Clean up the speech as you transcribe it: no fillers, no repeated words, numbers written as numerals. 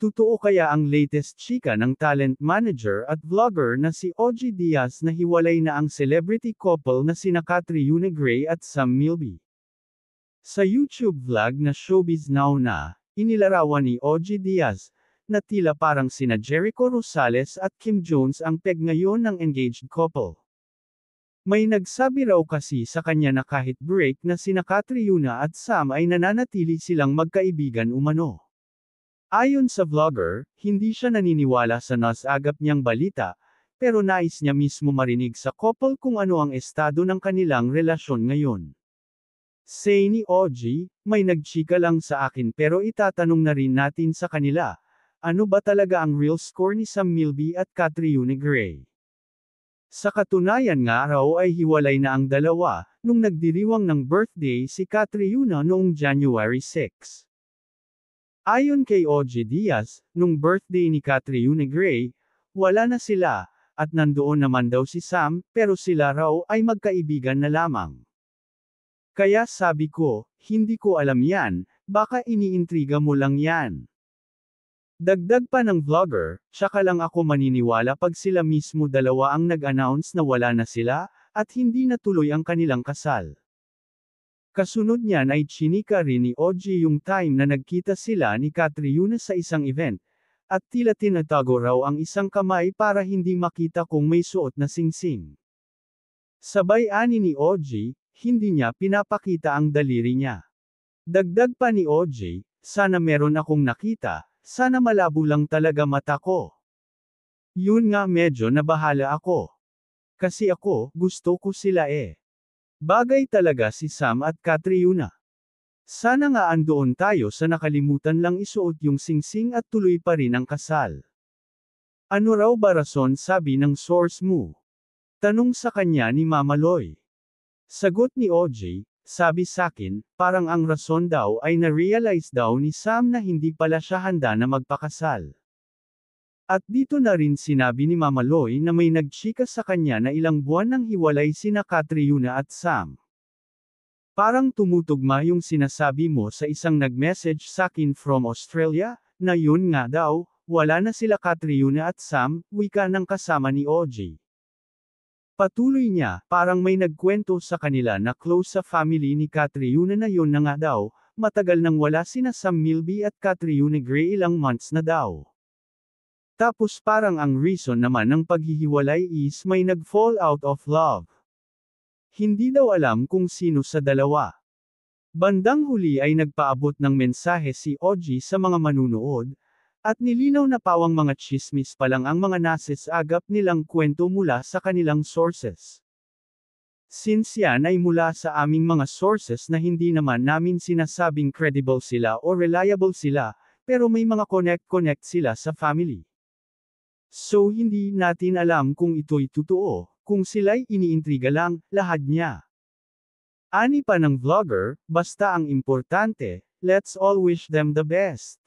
Totoo kaya ang latest chika ng talent manager at vlogger na si OG Diaz na hiwalay na ang celebrity couple na sina Catriona Gray at Sam Milby? Sa YouTube vlog na Showbiz Now na, inilarawan ni OG Diaz, na tila parang sina Jericho Rosales at Kim Jones ang peg ngayon ng engaged couple. May nagsabi raw kasi sa kanya na kahit break na sina Catriona at Sam ay nananatili silang magkaibigan umano. Ayon sa vlogger, hindi siya naniniwala sa nasagap niyang balita, pero nais niya mismo marinig sa couple kung ano ang estado ng kanilang relasyon ngayon. Say ni OG, may nagchika lang sa akin pero itatanong na rin natin sa kanila, ano ba talaga ang real score ni Sam Milby at Catriona Gray? Sa katunayan nga raw ay hiwalay na ang dalawa, nung nagdiriwang ng birthday si Catriona noong January 6. Ayon kay OG Diaz, nung birthday ni Catriona Gray, wala na sila, at nandoon naman daw si Sam, pero sila raw ay magkaibigan na lamang. Kaya sabi ko, hindi ko alam yan, baka iniintriga mo lang yan. Dagdag pa ng vlogger, tsaka lang ako maniniwala pag sila mismo dalawa ang nag-announce na wala na sila, at hindi na tuloy ang kanilang kasal. Kasunod niyan ay chinika rin ni OG yung time na nagkita sila ni Catriona sa isang event, at tila tinatago raw ang isang kamay para hindi makita kung may suot na singsing. Sabay ani ni OG, hindi niya pinapakita ang daliri niya. Dagdag pa ni OG, sana meron akong nakita, sana malabo lang talaga mata ko. Yun nga medyo nabahala ako. Kasi ako, gusto ko sila eh. Bagay talaga si Sam at Catriona. Sana nga andoon tayo sa nakalimutan lang isuot yung singsing at tuloy pa rin ang kasal. Ano raw ba rason sabi ng source mo? Tanong sa kanya ni Mama Loy. Sagot ni OG, sabi sakin, parang ang rason daw ay na-realize daw ni Sam na hindi pala siya handa na magpakasal. At dito na rin sinabi ni Mama Loy na may nagchika sa kanya na ilang buwan nang hiwalay sina Catriona at Sam. Parang tumutugma yung sinasabi mo sa isang nag-message sakin from Australia, na yun nga daw, wala na sila Catriona at Sam, wika ng kasama ni OG. Patuloy niya, parang may nagkwento sa kanila na close sa family ni Catriona na yun na nga daw, matagal nang wala sina Sam Milby at Catriona Gray ilang months na daw. Tapos parang ang reason naman ng paghihiwalay is may nag-fall out of love. Hindi daw alam kung sino sa dalawa. Bandang huli ay nagpaabot ng mensahe si OG sa mga manunood, at nilinaw na pawang mga tsismis pa lang ang mga nasasagap nilang kwento mula sa kanilang sources. Since yan ay mula sa aming mga sources na hindi naman namin sinasabing credible sila o reliable sila, pero may mga connect sila sa family. So hindi natin alam kung ito'y totoo, kung sila'y iniintriga lang, lahad niya. Ani pa ng vlogger, basta ang importante, let's all wish them the best.